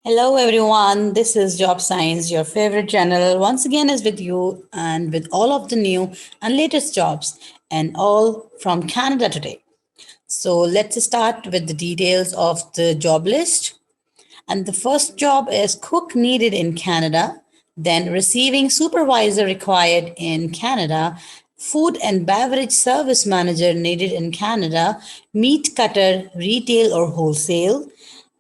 Hello everyone, this is Job Science, your favorite channel. Once again is with you and with all of the new and latest jobs and all from Canada today. So let's start with the details of the job list. And the first job is cook needed in Canada, then receiving supervisor required in Canada, food and beverage service manager needed in Canada, meat cutter, retail or wholesale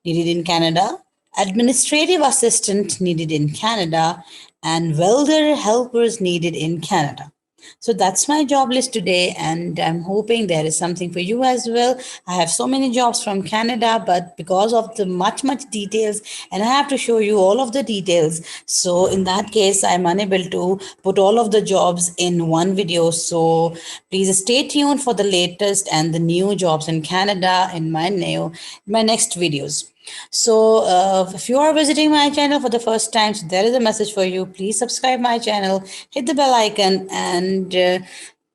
needed in Canada, administrative assistant needed in Canada, and welder helpers needed in Canada. So that's my job list today, and I'm hoping there is something for you as well. I have so many jobs from Canada, but because of the much details, and I have to show you all of the details. So in that case, I'm unable to put all of the jobs in one video. So please stay tuned for the latest and the new jobs in Canada in my next videos. So, if you are visiting my channel for the first time, so there is a message for you. Please subscribe my channel, hit the bell icon, and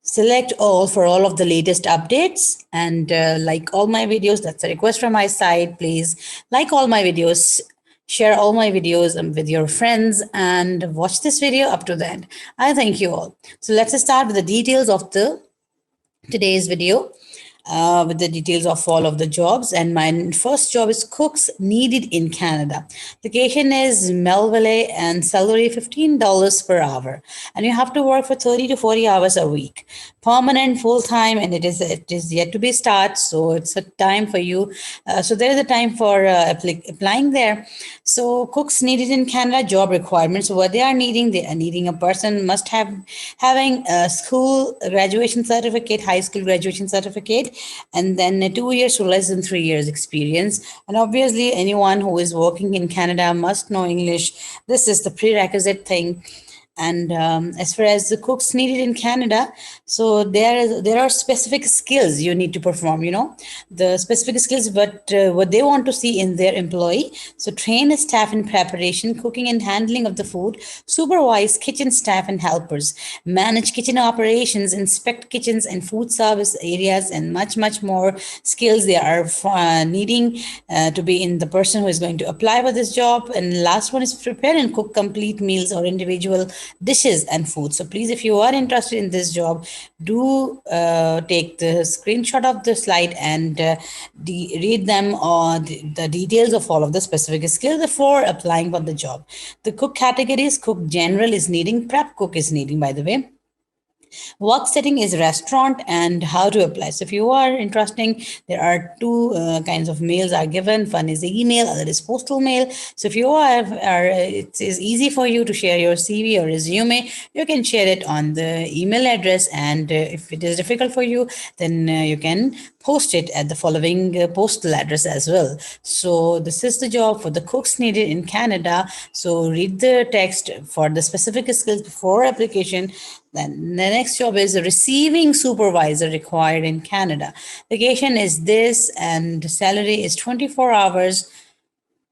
select all for all of the latest updates. And like all my videos, that's a request from my side. Please like all my videos. Share all my videos with your friends and watch this video up to the end. I thank you all. So let's start with the details of the today's video with the details of all of the jobs. And my first job is cooks needed in Canada. Location is Melville and salary $15 per hour. And you have to work for 30 to 40 hours a week. Permanent, full time, and it is yet to be start. So it's a time for you. So there is a time for applying there. So cooks needed in Canada job requirements. So what they are needing a person must have having a school graduation certificate, high school graduation certificate, and then 2 years to less than 3 years experience. And obviously, anyone who is working in Canada must know English. This is the prerequisite thing. And as far as the cooks needed in Canada, so there are specific skills you need to perform. The specific skills, but what they want to see in their employee. So train staff in preparation, cooking, and handling of the food. Supervise kitchen staff and helpers. Manage kitchen operations. Inspect kitchens and food service areas, and much more skills they are needing to be in the person who is going to apply for this job. And last one is prepare and cook complete meals or individual dishes and food. So please, if you are interested in this job, do take the screenshot of the slide and read them on the details of all of the specific skills before applying for the job. The cook categories: cook general is needing, prep cook is needing, by the way. Work setting is restaurant, and how to apply. So if you are interested, there are two kinds of mails are given. One is the email, other is postal mail. So if you it is easy for you to share your CV or resume, you can share it on the email address. And if it is difficult for you, then you can post it at the following postal address as well. So this is the job for the cooks needed in Canada. So read the text for the specific skills before application. Then the next job is receiving supervisor required in Canada. Location is this, and salary is 24 hours.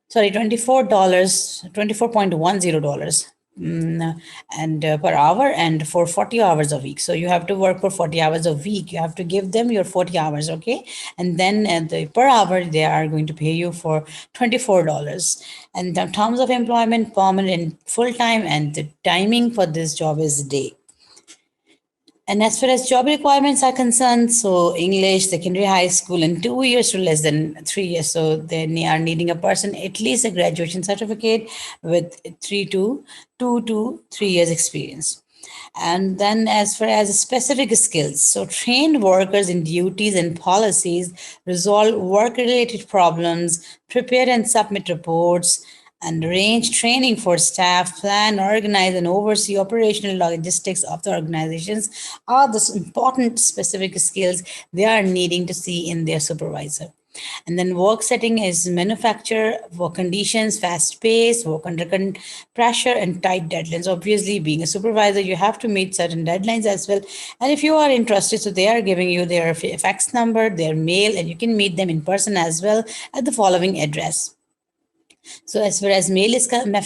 Sorry, $24, $24.10. And per hour, and for 40 hours a week. So you have to work for 40 hours a week. You have to give them your 40 hours, okay? And then the per hour, they are going to pay you for $24. And the terms of employment, permanent, full time, and the timing for this job is day. And as far as job requirements are concerned, so English, secondary, high school, and 2 years to less than 3 years. So they are needing a person at least a graduation certificate with 2 to 3 years experience. And then as far as specific skills, so trained workers in duties and policies, resolve work-related problems, prepare and submit reports, and arrange training for staff, plan, organize, and oversee operational logistics of the organizations are the important specific skills they are needing to see in their supervisor. And then work setting is manufacture, work conditions, fast pace, work under pressure, and tight deadlines. Obviously, being a supervisor, you have to meet certain deadlines as well. And if you are interested, so they are giving you their fax number, their mail, and you can meet them in person as well at the following address. So as far as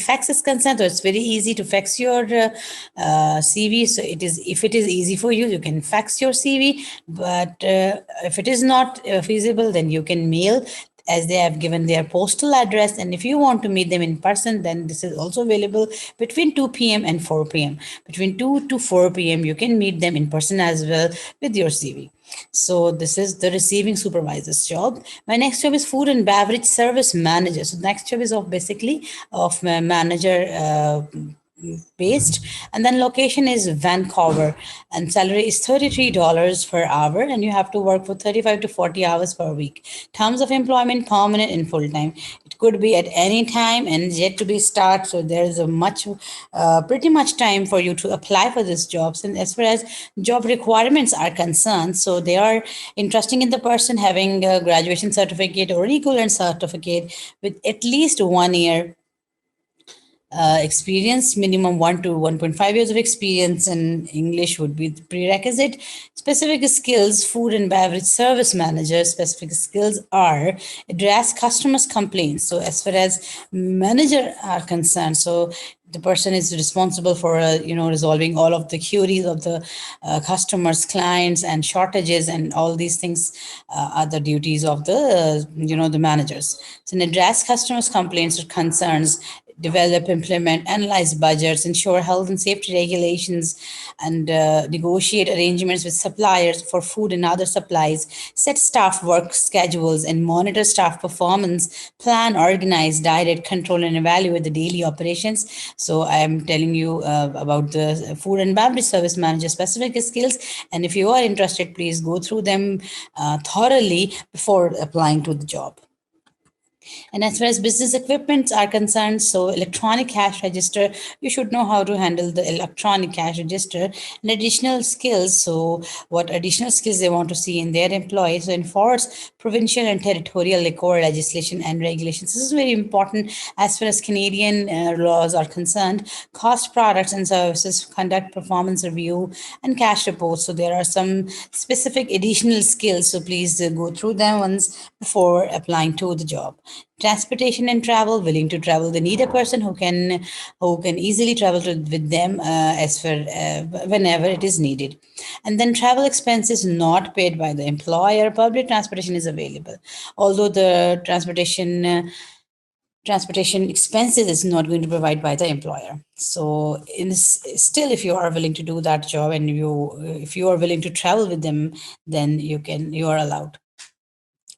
fax is concerned, so it's very easy to fax your CV. So if it is easy for you, you can fax your CV. But if it is not feasible, then you can mail. as they have given their postal address. And if you want to meet them in person, then this is also available between 2 p.m. and 4 p.m. Between 2 to 4 p.m., you can meet them in person as well with your CV. So this is the receiving supervisor's job. My next job is food and beverage service manager. So the next job is of basically of manager based, and then location is Vancouver, and salary is $33 per hour, and you have to work for 35 to 40 hours per week. Terms of employment: permanent and full time. It could be at any time and yet to be start, so there is a much pretty much time for you to apply for these jobs. And as far as job requirements are concerned, so they are interested in the person having a graduation certificate or an equivalent certificate with at least 1 year experience, minimum 1 to 1.5 years of experience in English would be the prerequisite. Specific skills: food and beverage service manager. Specific skills are address customers' complaints. So, as far as manager are concerned, so the person is responsible for resolving all of the queries of the customers, clients, and shortages, and all these things are the duties of the the managers. So, address customers' complaints or concerns, develop, implement, analyze budgets, ensure health and safety regulations, and negotiate arrangements with suppliers for food and other supplies, set staff work schedules, and monitor staff performance, plan, organize, direct, control, and evaluate the daily operations. So I am telling you about the food and beverage service manager specific skills. And if you are interested, please go through them thoroughly before applying to the job. And as far as business equipments are concerned, so electronic cash register, you should know how to handle the electronic cash register. And additional skills, so what additional skills they want to see in their employees. So enforce provincial and territorial liquor legislation and regulations. This is very important as far as Canadian laws are concerned. Cost products and services, conduct performance review and cash reports. So there are some specific additional skills. So please go through them once before applying to the job. Transportation and travel, willing to travel, they need a person who can easily travel with them as for whenever it is needed. And then travel expenses not paid by the employer. Public transportation is available, although the transportation expenses is not going to provide by the employer. So still, if you are willing to do that job, and if you are willing to travel with them, then you are allowed.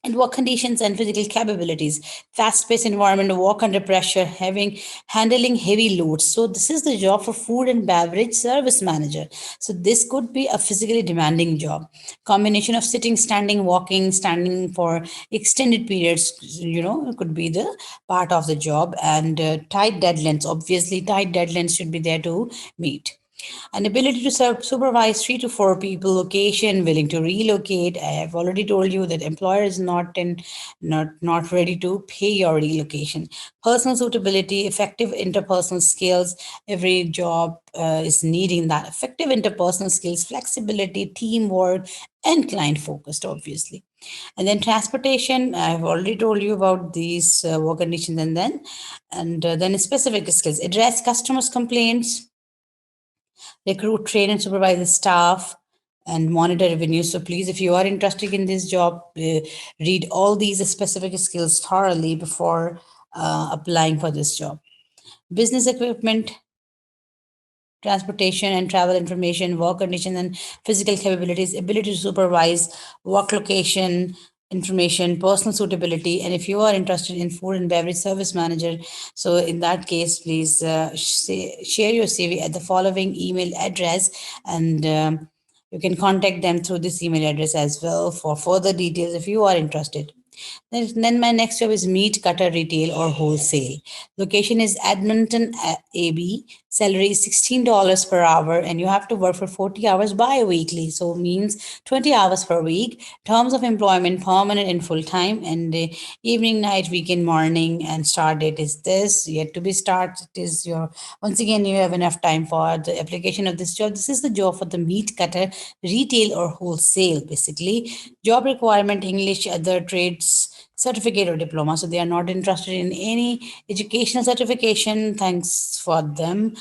And work conditions and physical capabilities: fast-paced environment, work under pressure, having handling heavy loads. So this is the job for food and beverage service manager. So this could be a physically demanding job, combination of sitting, standing, walking, standing for extended periods, it could be the part of the job. And tight deadlines, obviously tight deadlines should be there to meet. An ability to supervise 3 to 4 people, location, willing to relocate. I have already told you that employer is not ready to pay your relocation. Personal suitability, effective interpersonal skills. Every job is needing that effective interpersonal skills, flexibility, teamwork, and client focused, obviously. And then transportation, I've already told you about these work conditions. And then specific skills: address customers' complaints, recruit, train, and supervise the staff, and monitor revenue. So please, if you are interested in this job, read all these specific skills thoroughly before applying for this job. Business equipment, transportation and travel information, work conditions and physical capabilities, ability to supervise, work location information, personal suitability. And if you are interested in food and beverage service manager, so in that case, please share your CV at the following email address, and you can contact them through this email address as well for further details if you are interested. Then my next job is meat cutter retail or wholesale. Location is Edmonton, AB. Salary is $16 per hour, and you have to work for 40 hours bi-weekly. So means 20 hours per week. Terms of employment: permanent and full time, and evening, night, weekend, morning, and start date is this. Yet to be start. It is your once again you have enough time for the application of this job. This is the job for the meat cutter retail or wholesale. Basically, job requirement: English, other trades certificate or diploma. So they are not interested in any educational certification. Thanks for them.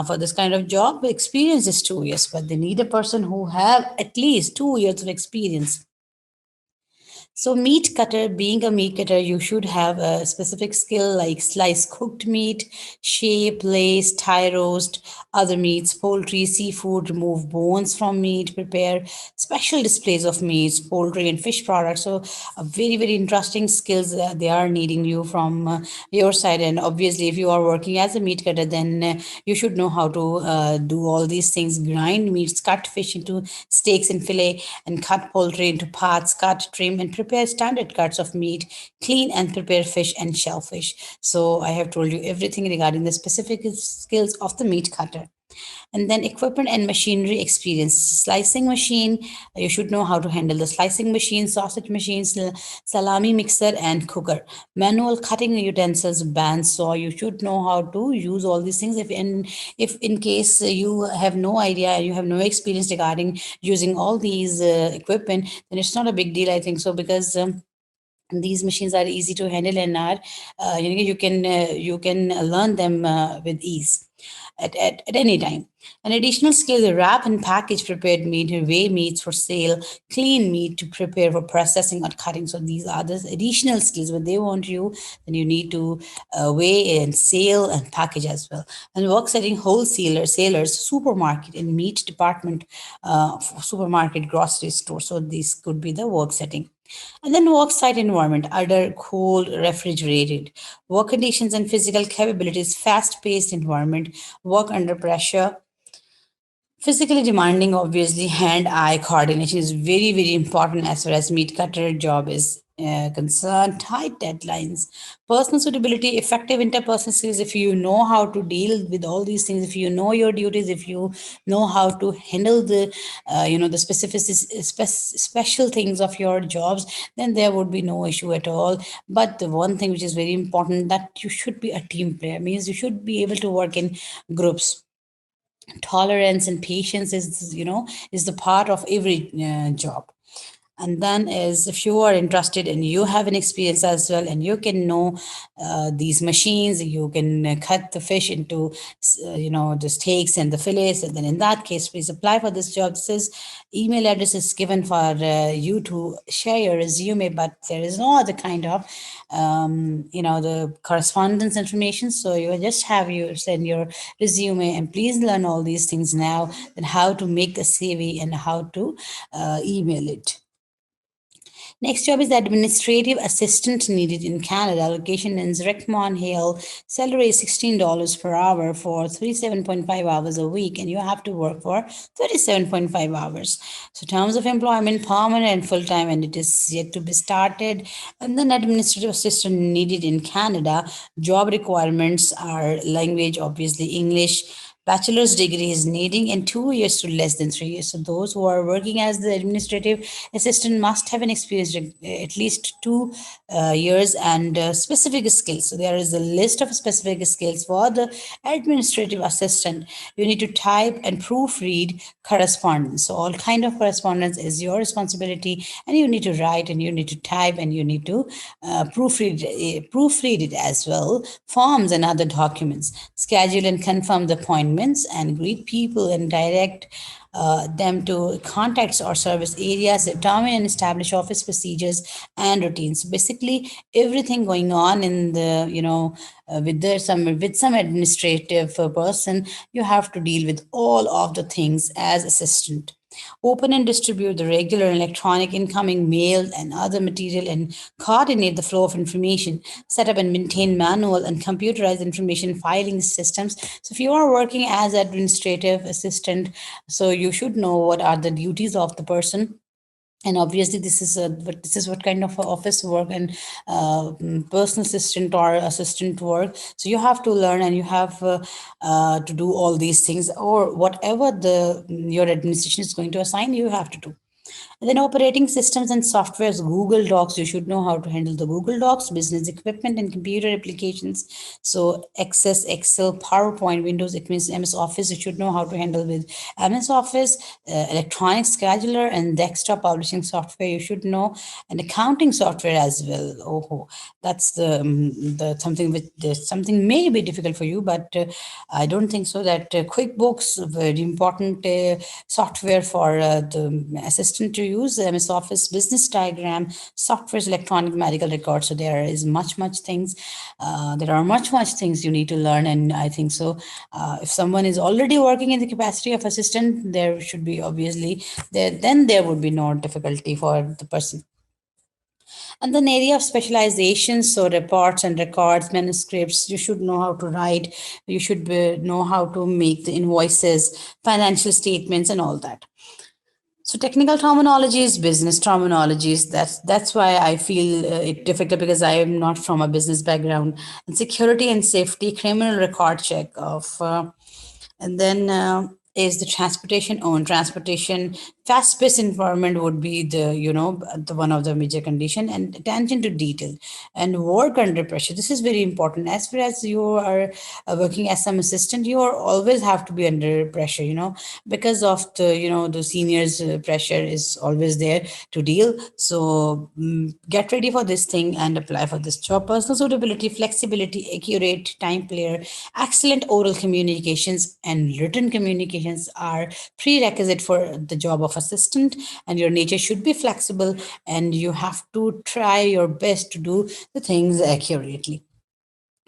For this kind of job, experience is 2 years, but they need a person who have at least 2 years of experience. So, meat cutter, being a meat cutter, you should have a specific skill like slice cooked meat, shape, lace, tie roast, other meats, poultry, seafood, remove bones from meat, prepare special displays of meats, poultry, and fish products. So, a very, very interesting skills they are needing you from your side. And obviously, if you are working as a meat cutter, then you should know how to do all these things, grind meats, cut fish into steaks and fillet, and cut poultry into parts, cut, trim, and prepare standard cuts of meat, clean and prepare fish and shellfish. So I have told you everything regarding the specific skills of the meat cutter. And then equipment and machinery experience. Slicing machine, you should know how to handle the slicing machine, sausage machines, salami mixer, and cooker. Manual cutting utensils, bandsaw, you should know how to use all these things. If in case you have no idea, you have no experience regarding using all these equipment, then it's not a big deal, I think so, because these machines are easy to handle and are you can learn them with ease at any time. An additional skill is wrap and package prepared meat, weigh meats for sale, clean meat to prepare for processing or cutting. So these are the additional skills. When they want you, then you need to weigh and sale and package as well. And work setting wholesaler, sailors, supermarket and meat department, supermarket, grocery store. So this could be the work setting. And then work site environment, under cold, refrigerated. Work conditions and physical capabilities, fast paced environment, work under pressure. Physically demanding, obviously, hand eye coordination is very, very important as far as meat cutter job is concerned. Tight deadlines, personal suitability, effective interpersonal skills. If you know how to deal with all these things, if you know your duties, if you know how to handle the, the specific, special things of your jobs, then there would be no issue at all. But the one thing which is very important, that you should be a team player, means you should be able to work in groups. Tolerance and patience is the part of every job. And then is, if you are interested and you have an experience as well, and you can know these machines, you can cut the fish into the steaks and the fillets, and then in that case, please apply for this job. This is email address is given for you to share your resume, but there is no other kind of the correspondence information. So you just have you send your resume, and please learn all these things now, and how to make a CV and how to email it. Next job is administrative assistant needed in Canada. Location in Richmond Hill. Salary is $16 per hour for 37.5 hours a week, and you have to work for 37.5 hours. So terms of employment, permanent and full time, and it is yet to be started. And then administrative assistant needed in Canada. Job requirements are language, obviously English, bachelor's degree is needing, and 2 years to less than 3 years. So those who are working as the administrative assistant must have an experience at least 2 years and specific skills. So there is a list of specific skills for the administrative assistant. You need to type and proofread correspondence. So all kind of correspondence is your responsibility, and you need to write and you need to type and you need to proofread it as well. Forms and other documents. Schedule and confirm the appointments and greet people and direct them to contacts or service areas, determine and establish office procedures and routines. Basically, everything going on in the with some administrative person, you have to deal with all of the things as assistant. Open and distribute the regular electronic incoming mail and other material, and coordinate the flow of information. Set up and maintain manual and computerized information filing systems. So if you are working as administrative assistant, so you should know what are the duties of the person. And obviously this is what kind of office work and personal assistant or assistant work. So you have to learn, and you have to do all these things, or whatever the your administration is going to assign, you have to do. And then operating systems and softwares, Google Docs, you should know how to handle the Google Docs, business equipment and computer applications. So Access, Excel, PowerPoint, Windows, it means MS Office, you should know how to handle with MS Office, electronic scheduler and desktop publishing software, you should know, and accounting software as well. Oh, that's the something which something may be difficult for you, but I don't think so. That QuickBooks, very important software for the assistant to use MS Office, business diagram, softwares, electronic medical records. So there is much things. There are much things you need to learn, and I think so. If someone is already working in the capacity of assistant, there should be obviously there. Then there would be no difficulty for the person. And then area of specialization, so reports and records, manuscripts, you should know how to write, you should know how to make the invoices, financial statements, and all that. So technical terminologies, business terminologies. That's why I feel it difficult because I am not from a business background. And security and safety, criminal record check of and then is the transportation own transportation fast-paced environment would be the the one of the major condition, and attention to detail and work under pressure. This is very important. As far as you are working as some assistant, you are always have to be under pressure, because of the the seniors pressure is always there to deal. So get ready for this thing and apply for this job. Personal suitability, flexibility, accurate time player, excellent oral communications and written communications are prerequisite for the job of assistant, and your nature should be flexible, and you have to try your best to do the things accurately.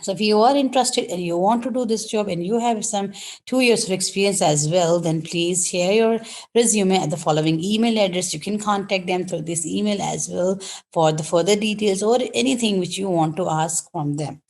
So if you are interested and you want to do this job and you have some 2 years of experience as well, then please share your resume at the following email address. You can contact them through this email as well for the further details or anything which you want to ask from them.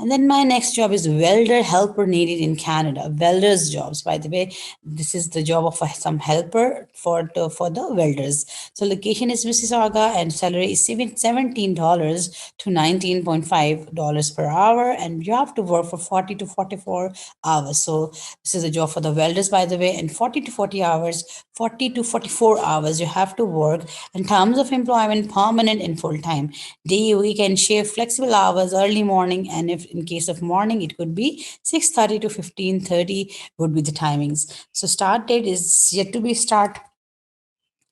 And then my next job is welder helper needed in Canada. Welders jobs, by the way, this is the job of some helper for the welders. So location is Mississauga, and salary is $17 to $19.5 per hour, and you have to work for 40 to 44 hours. So this is a job for the welders, by the way, and 40 to 40 hours, 40 to 44 hours you have to work. In terms of employment, permanent and full time, day, week, and shift, flexible hours, early morning, and if in case of morning, it could be 6:30 to 15:30 would be the timings. So start date is yet to be start.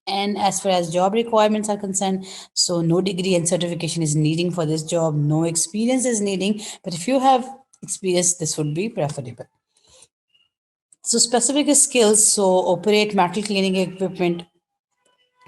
And as far as job requirements are concerned, so no degree and certification is needing for this job, no experience is needing, but if you have experience, this would be preferable. So specific skills, so operate metal cleaning equipment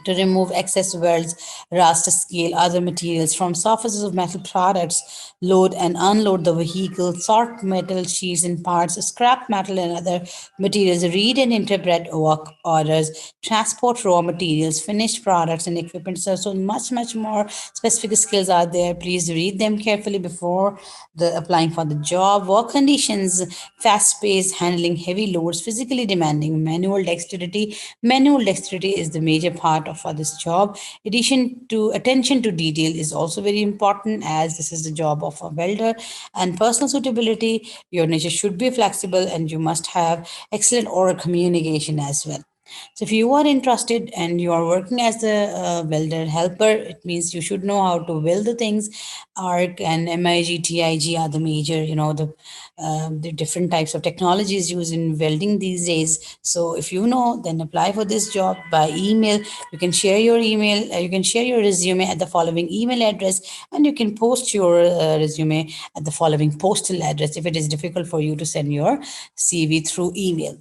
to remove excess welds, rust, scale, other materials from surfaces of metal products, load and unload the vehicle, sort metal sheets and parts, scrap metal and other materials, read and interpret work orders, transport raw materials, finished products and equipment. So much more specific skills are there. Please read them carefully before the applying for the job. Work conditions, fast pace, handling heavy loads, physically demanding, manual dexterity. Manual dexterity is the major part of for this job. Addition to attention to detail is also very important, as this is the job of a welder. And personal suitability, your nature should be flexible, and you must have excellent oral communication as well. So if you are interested and you are working as a welder helper, it means you should know how to weld the things. Arc and MIG, TIG are the major, the different types of technologies used in welding these days. So if you know, then apply for this job by email. You can share your email, you can share your resume at the following email address, and you can post your resume at the following postal address if it is difficult for you to send your CV through email.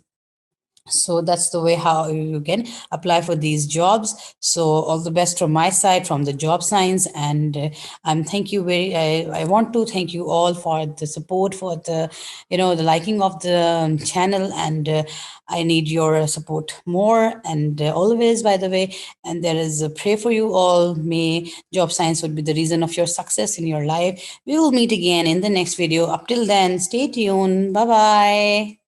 So that's the way how you can apply for these jobs. So all the best from my side, from the job science. And I'm thank you very I want to thank you all for the support, for the the liking of the channel. And I need your support more, and always, by the way. And there is a pray for you all. May job science would be the reason of your success in your life. We will meet again in the next video. Up till then, stay tuned. Bye bye.